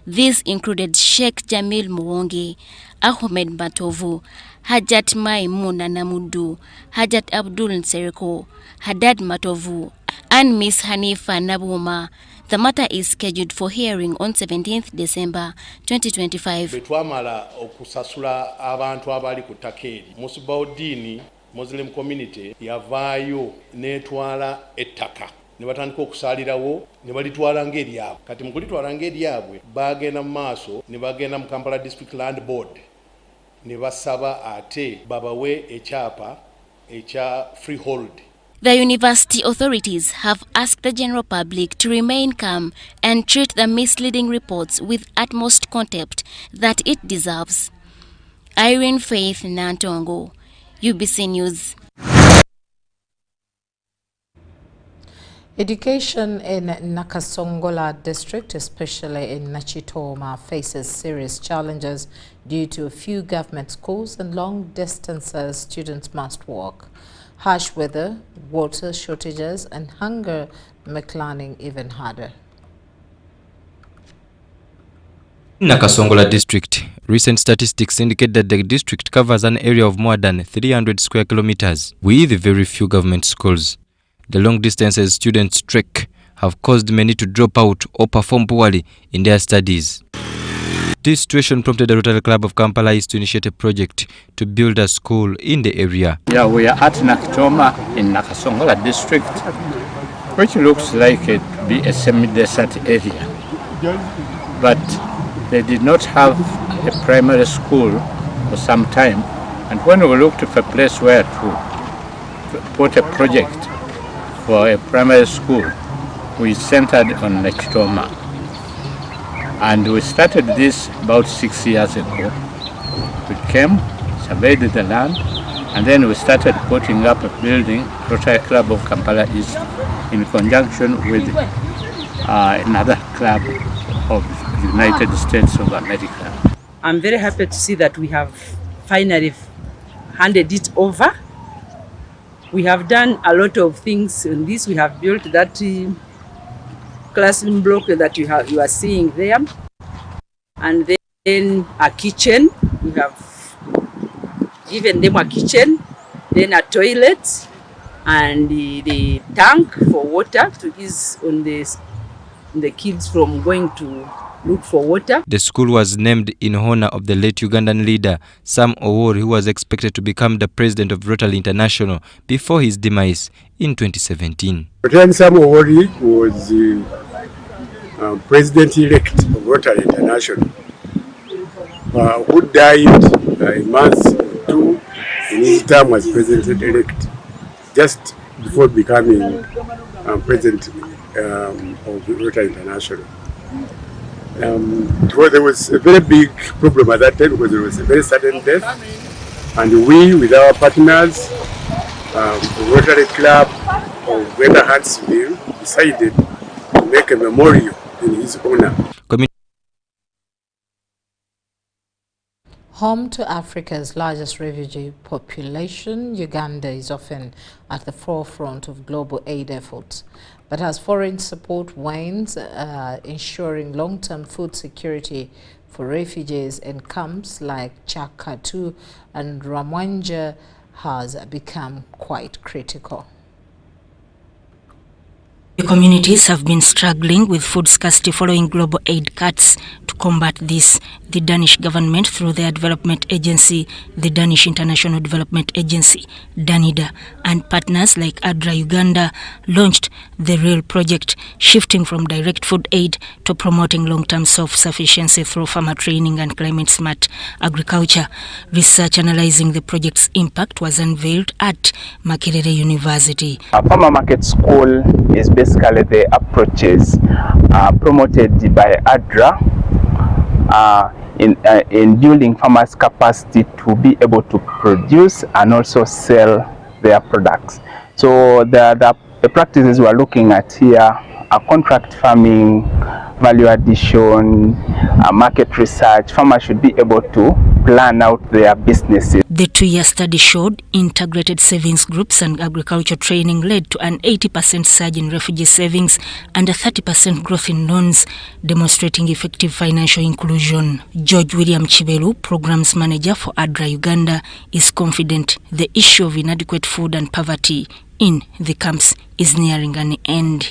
These included Sheikh Jamil Muwonge, Ahmed Matovu, Hajat Maimuna Namudu, Hajat Abdul Nsereko, Haddad Matovu, and Miss Hanifa Nabuma. The matter is scheduled for hearing on 17th December 2025. Betwamala okusasula abantu abali ku takeri. Musubawudini Muslim community yavaayo netwala ettaka. Ne batandika okusalirawo ne balitwala ng'eryabwe. Kati mu kulitwala ng'eryabwe bagenda mu maaso ne bagenda mu Kampala District Land Board ne basaba ate babawe ekyapa ekya freehold. The university authorities have asked the general public to remain calm and treat the misleading reports with utmost contempt that it deserves. Irene Faith Nantongo, UBC News. Education in Nakasongola district, especially in Nachitoma, faces serious challenges due to a few government schools and long distances students must walk. Harsh weather, water shortages, and hunger make learning even harder. In Nakasongola district, recent statistics indicate that the district covers an area of more than 300 square kilometers, with very few government schools. The long distances students trek have caused many to drop out or perform poorly in their studies. This situation prompted the Rotary Club of Kampala East to initiate a project to build a school in the area. Yeah, we are at Nakitoma in Nakasongola district, which looks like it to be a semi-desert area. But they did not have a primary school for some time, and when we looked for a place where to put a project for a primary school, we centered on Nakitoma. And we started this about 6 years ago. We came, surveyed the land, and then we started putting up a building, Rotary Club of Kampala East, in conjunction with another club of the United States of America. I'm very happy to see that we have finally handed it over. We have done a lot of things in this. We have built that classroom block that you are seeing there, and then a kitchen. We have given them a kitchen, then a toilet, and the tank for water to ease on the kids from going to look for water. The school was named in honor of the late Ugandan leader Sam Owori, who was expected to become the president of Rotary International before his demise in 2017. President Sam Owori was the president-elect of Rotary International, who died a month or two in his term as president-elect, just before becoming president of Rotary International. There was a very big problem at that time because there was a very sudden death, and we, with our partners, the Rotary Club of Greater Huntsville, decided to make a memorial in his honor. Home to Africa's largest refugee population, Uganda is often at the forefront of global aid efforts. But as foreign support wanes, ensuring long-term food security for refugees in camps like Chakatu and Ramwanja has become quite critical. The communities have been struggling with food scarcity following global aid cuts. To combat this, the Danish government, through their development agency, the Danish International Development Agency, DANIDA, and partners like ADRA Uganda, launched the REAL project, shifting from direct food aid to promoting long-term self-sufficiency through farmer training and climate-smart agriculture. Research analyzing the project's impact was unveiled at Makerere University. A farmer market school is basically the approaches promoted by ADRA in building farmers' capacity to be able to produce and also sell their products. So the practices we are looking at here are contract farming, value addition, market research. Farmers should be able to plan out their businesses. The 2-year study showed integrated savings groups and agriculture training led to an 80% surge in refugee savings and a 30% growth in loans, demonstrating effective financial inclusion. George William Chibelu, Programs Manager for ADRA Uganda, is confident the issue of inadequate food and poverty in the camps is nearing an end.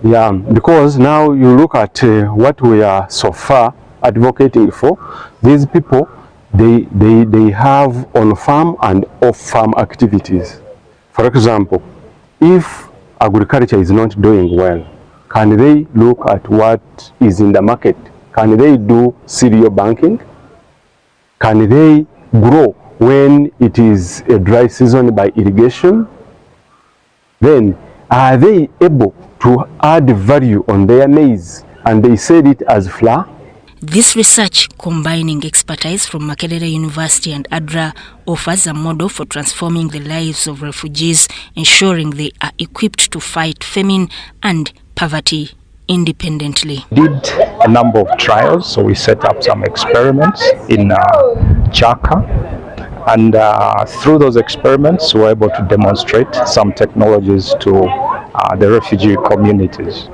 Yeah, because now you look at what we are so far advocating for. These people, they have on-farm and off-farm activities. For example, if agriculture is not doing well, can they look at what is in the market? Can they do cereal banking? Can they grow when it is a dry season by irrigation? Then are they able to add value on their maize and they sell it as flour? This research, combining expertise from Makerere University and ADRA, offers a model for transforming the lives of refugees, ensuring they are equipped to fight famine and poverty independently. We did a number of trials, so we set up some experiments in Chaka, and through those experiments we were able to demonstrate some technologies to the refugee communities.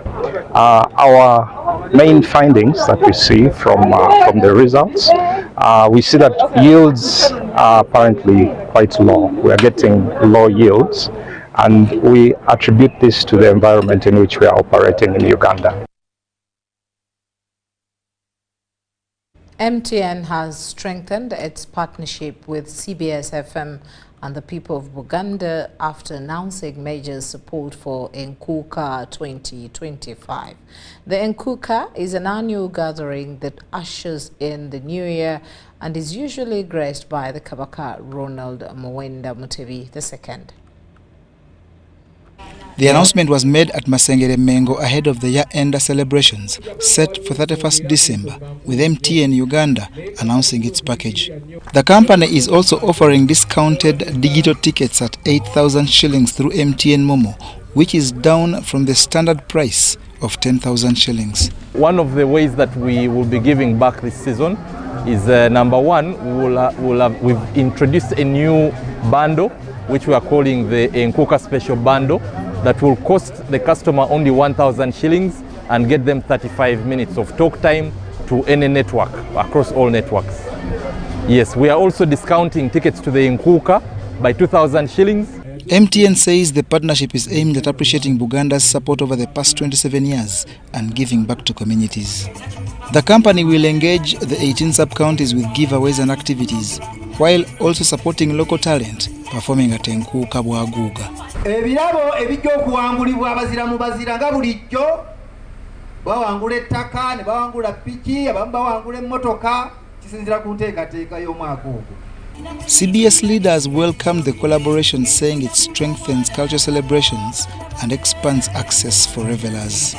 Our main findings that we see from the results, we see that yields are apparently quite low. We are getting low yields, and we attribute this to the environment in which we are operating in Uganda. MTN has strengthened its partnership with CBS FM and the people of Buganda after announcing major support for Nkuka 2025. The Nkuka is an annual gathering that ushers in the new year and is usually graced by the Kabaka Ronald Muwenda Mutebi II. The announcement was made at Masengere Mengo ahead of the year-end celebrations set for 31st December, with MTN Uganda announcing its package. The company is also offering discounted digital tickets at 8,000 shillings through MTN Momo, which is down from the standard price of 10,000 shillings. One of the ways that we will be giving back this season is number one, we've introduced a new bundle, which we are calling the Nkuka Special Bundle, that will cost the customer only 1,000 shillings and get them 35 minutes of talk time to any network, across all networks. Yes, we are also discounting tickets to the Nkuka by 2,000 shillings. MTN says the partnership is aimed at appreciating Buganda's support over the past 27 years and giving back to communities. The company will engage the 18 sub-counties with giveaways and activities, while also supporting local talent performing at Nkuka Bwaguga. Ebirabo ebijja okuwangulibwa abazira mu bazira nga bulijjo bawangula ettaka ne bawangula piki abamu bawangula emmotoka kisinzira ku nteekateeka y'omwaka ogwo. CBS leaders welcomed the collaboration, saying it strengthens cultural celebrations and expands access for revelers.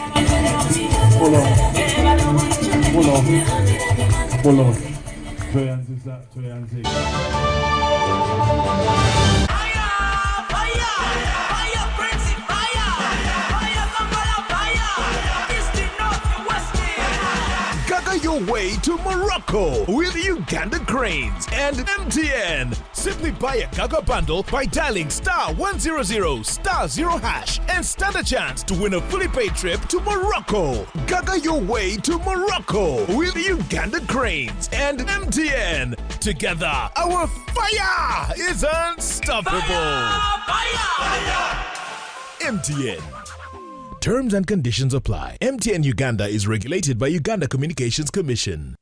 your way to Morocco with Uganda Cranes and MTN. Simply buy a Gaga bundle by dialing *100*0# and stand a chance to win a fully paid trip to Morocco. Gaga your way to Morocco with Uganda Cranes and MTN. Together, our fire is unstoppable. Fire! MTN. Terms and conditions apply. MTN Uganda is regulated by Uganda Communications Commission.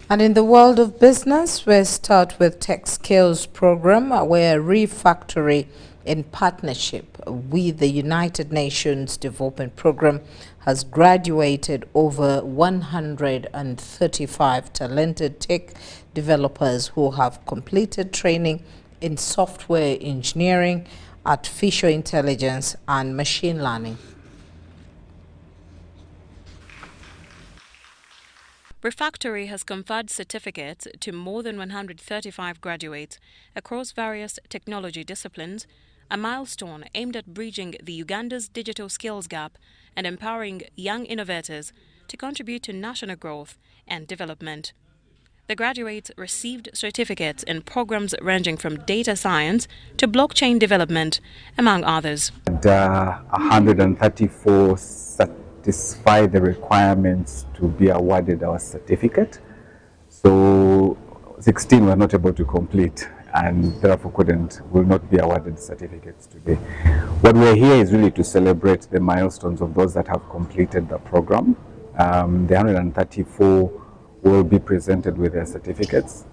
And in the world of business, we start with Tech Skills program, where Refactory, in partnership with the United Nations Development Program, has graduated over 135 talented tech developers who have completed training in software engineering, artificial intelligence, and machine learning. Refactory has conferred certificates to more than 135 graduates across various technology disciplines, a milestone aimed at bridging the Uganda's digital skills gap and empowering young innovators to contribute to national growth and development. The graduates received certificates in programs ranging from data science to blockchain development, among others. 134 satisfy the requirements to be awarded our certificate. So 16 were not able to complete and therefore will not be awarded certificates today. What we're here is really to celebrate the milestones of those that have completed the program. The 134 will be presented with their certificates.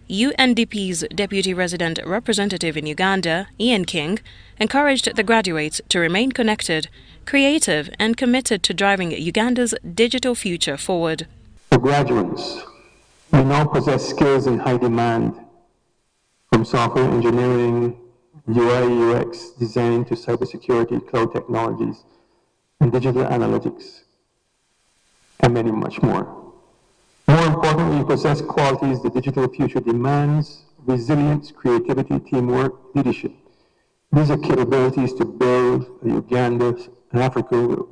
UNDP's Deputy Resident Representative in Uganda, Ian King, encouraged the graduates to remain connected, creative and committed to driving Uganda's digital future forward. For graduates, we now possess skills in high demand, from software engineering, UI, UX, design to cybersecurity, cloud technologies, and digital analytics, and many much more. More importantly, we possess qualities the digital future demands: resilience, creativity, teamwork, leadership. These are capabilities to build a Uganda, an Africa,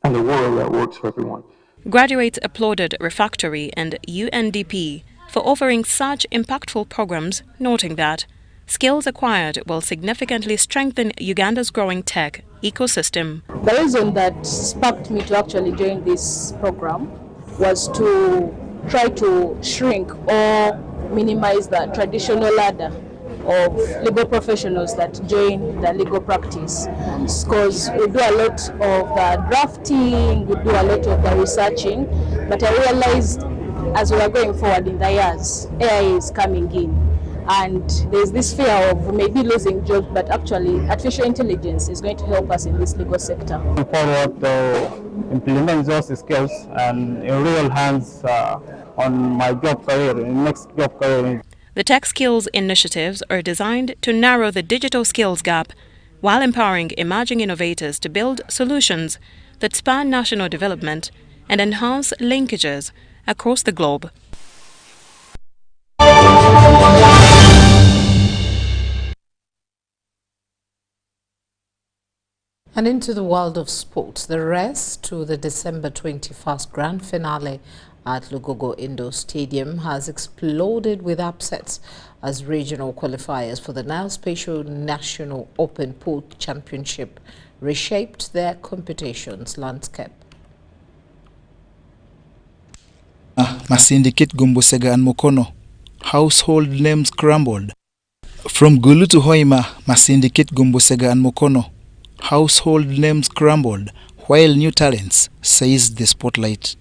and a world that works for everyone. Graduates applauded Refactory and UNDP for offering such impactful programs, noting that skills acquired will significantly strengthen Uganda's growing tech ecosystem. The reason that sparked me to actually join this program was to try to shrink or minimize the traditional ladder of legal professionals that join the legal practice, because we do a lot of the drafting, we do a lot of the researching, but I realized as we are going forward in the years, AI is coming in, and there's this fear of maybe losing jobs, but actually artificial intelligence is going to help us in this legal sector. Forward to implement those skills and in real hands on my job career, in next job career. The Tech Skills initiatives are designed to narrow the digital skills gap while empowering emerging innovators to build solutions that span national development and enhance linkages across the globe. And into the world of sports, the race to the December 21st grand finale at Lugogo Indoor Stadium has exploded with upsets as regional qualifiers for the now special National Open Pool Championship reshaped their competitions landscape. Masindikit, Gumbusega and Mukono. Household names crumbled. From Gulu to Hoima, Masindikit, Gumbusega and Mukono. Household names crumbled while new talents seized the spotlight.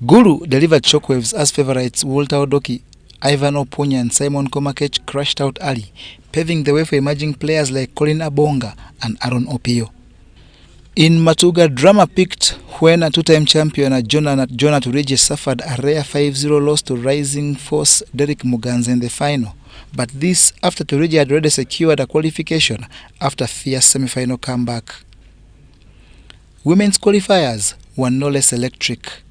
Gulu delivered shockwaves as favorites Walter Odoki, Ivan Oponya and Simon Komakech crashed out early, paving the way for emerging players like Colin Abonga and Aaron Opio. In Matuga, drama peaked when a two-time champion Jonah Turiji suffered a rare 5-0 loss to rising force Derek Muganza in the final. But this after Turiji had already secured a qualification after fierce semi-final comeback. Women's qualifiers were no less electric.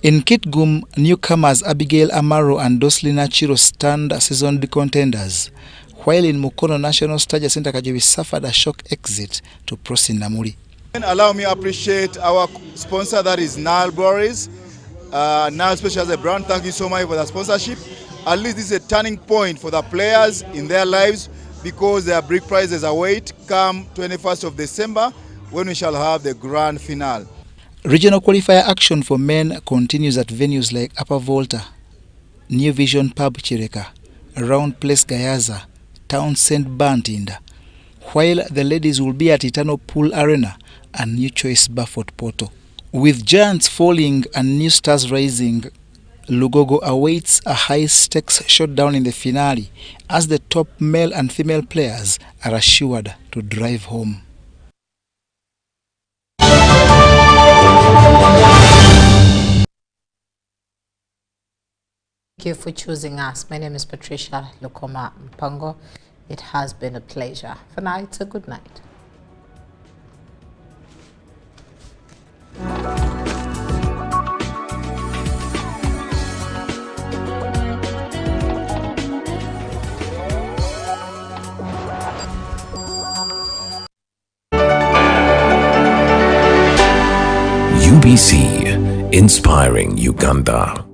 In Kitgum, newcomers Abigail Amaro and Doslina Chiro stand as seasoned contenders, while in Mukono National Stage Center Kajebi suffered a shock exit to Prosi Namuri. Allow me to appreciate our sponsor, that is Nile Breweries. Nile Special as a brand, thank you so much for the sponsorship. At least this is a turning point for the players in their lives, because their big prizes await come 21st of December when we shall have the grand finale. Regional qualifier action for men continues at venues like Upper Volta, New Vision Pub Chireka, Round Place Gayaza, Townsend Bantinda, while the ladies will be at Eternal Pool Arena and New Choice Bafford Porto. With giants falling and new stars rising, Lugogo awaits a high-stakes showdown in the finale as the top male and female players are assured to drive home. Thank you for choosing us. My name is Patricia Lukoma Mpango. It has been a pleasure. For now, it's a good night. UBC, inspiring Uganda.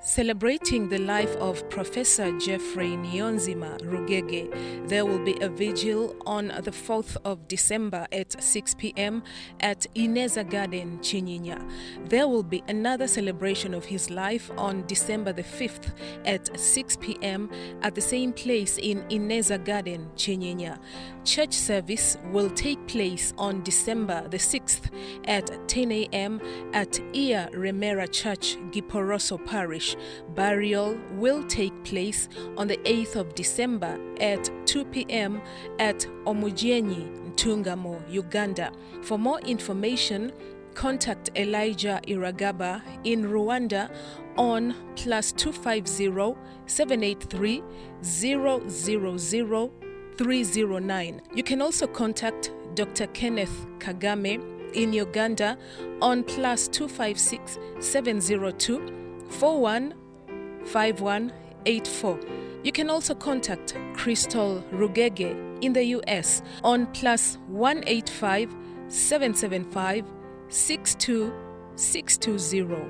Celebrating the life of Professor Jeffrey Nyonzima Rugege, there will be a vigil on the 4th of December at 6 p.m. at Ineza Garden, Chinyinya. There will be another celebration of his life on December the 5th at 6 p.m. at the same place in Ineza Garden, Chinyinya. Church service will take place on December the 6th at 10 a.m. at Iya Remera Church, Giporoso Parish. Burial will take place on the 8th of December at 2 p.m. at Omujenyi, Ntungamo, Uganda. For more information, contact Elijah Iragaba in Rwanda on +250 783 000 309. You can also contact Dr. Kenneth Kagame in Uganda on +256 702 415184. You can also contact Crystal Rugege in the US on +185 775 62620.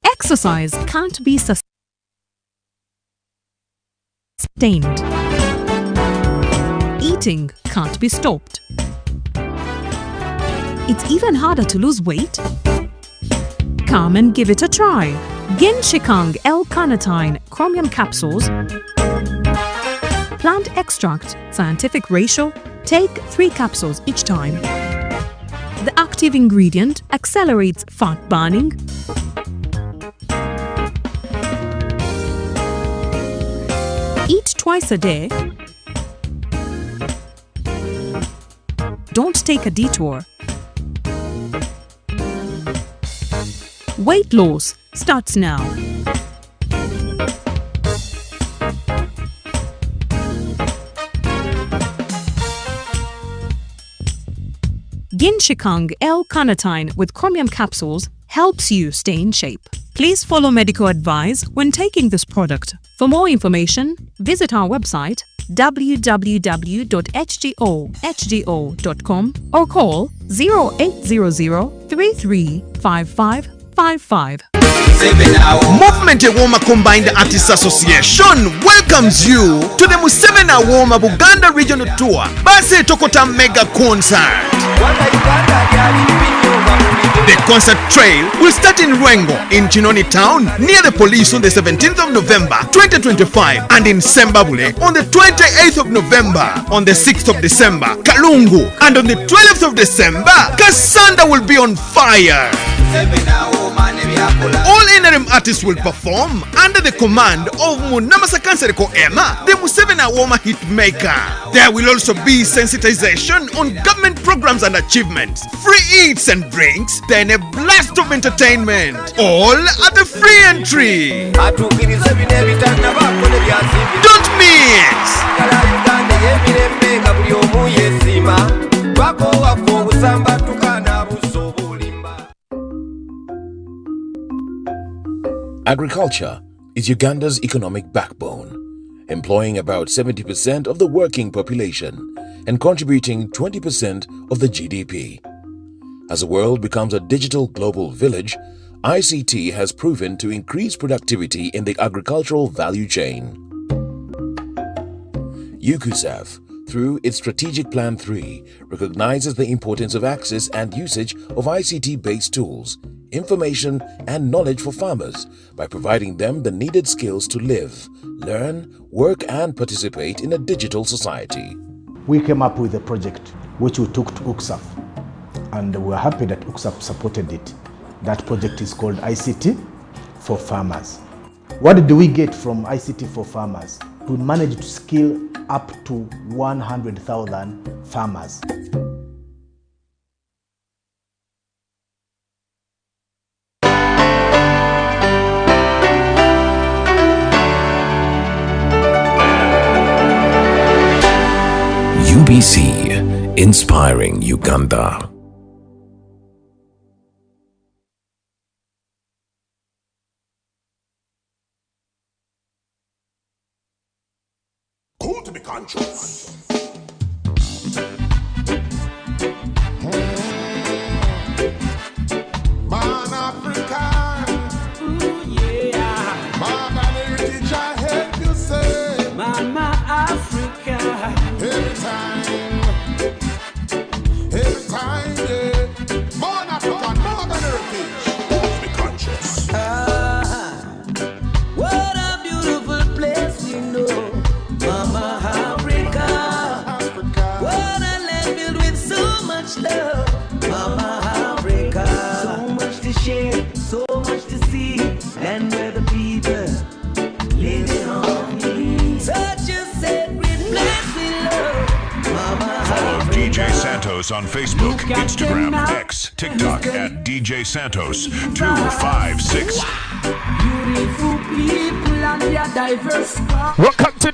Exercise can't be sustained. Eating can't be stopped. It's even harder to lose weight. Come and give it a try. Genshikang L-carnitine chromium capsules, plant extract, scientific ratio, take 3 capsules each time. The active ingredient accelerates fat burning, eat twice a day, don't take a detour. Weight loss starts now. Genshikang L-carnitine with chromium capsules helps you stay in shape. Please follow medical advice when taking this product. For more information, visit our website www.hgo.com or call 0800 335555. Movement Ewoma Combined Artists Association welcomes you to the Museveni Awoma Buganda Regional Tour Base Tokota Mega Concert. The concert trail will start in Rwengo in Chinoni Town near the police on the 17th of November 2025 and in Sembabule on the 28th of November. On the 6th of December, Kalungu, and on the 12th of December, Kasanda will be on fire. All interim artists will perform under the command of Munamasa Kansereko Emma, the Museveni Awoma hitmaker. There will also be sensitization on government programs and achievements, free eats and drinks, then a blast of entertainment, all at the free entry. Don't miss! Agriculture is Uganda's economic backbone, employing about 70% of the working population and contributing 20% of the GDP. As the world becomes a digital global village, ICT has proven to increase productivity in the agricultural value chain. UKUSAF, through its Strategic Plan 3, recognizes the importance of access and usage of ICT-based tools, information and knowledge for farmers by providing them the needed skills to live, learn, work and participate in a digital society. We came up with a project which we took to UKSAF, and we're happy that UKSAF supported it. That project is called ICT for Farmers. What did we get from ICT for Farmers? We managed to skill up to 100,000 farmers. UBC, inspiring Uganda. Cool to be conscious. Man Africa, ooh yeah. Mama heritage, I help you say. Mama Africa. Every time, yeah. Man Africa, Mama heritage. Cool to be conscious. What a beautiful place, you know. Mama Africa, what a land filled with so much love. Mama Africa, so much to share, so much to see, and where the people living on such a sacred place we love. Mama Follow Africa. DJ Santos on Facebook, Instagram, X, TikTok at DJ Santos 256. Beautiful people and their diverse. Welcome to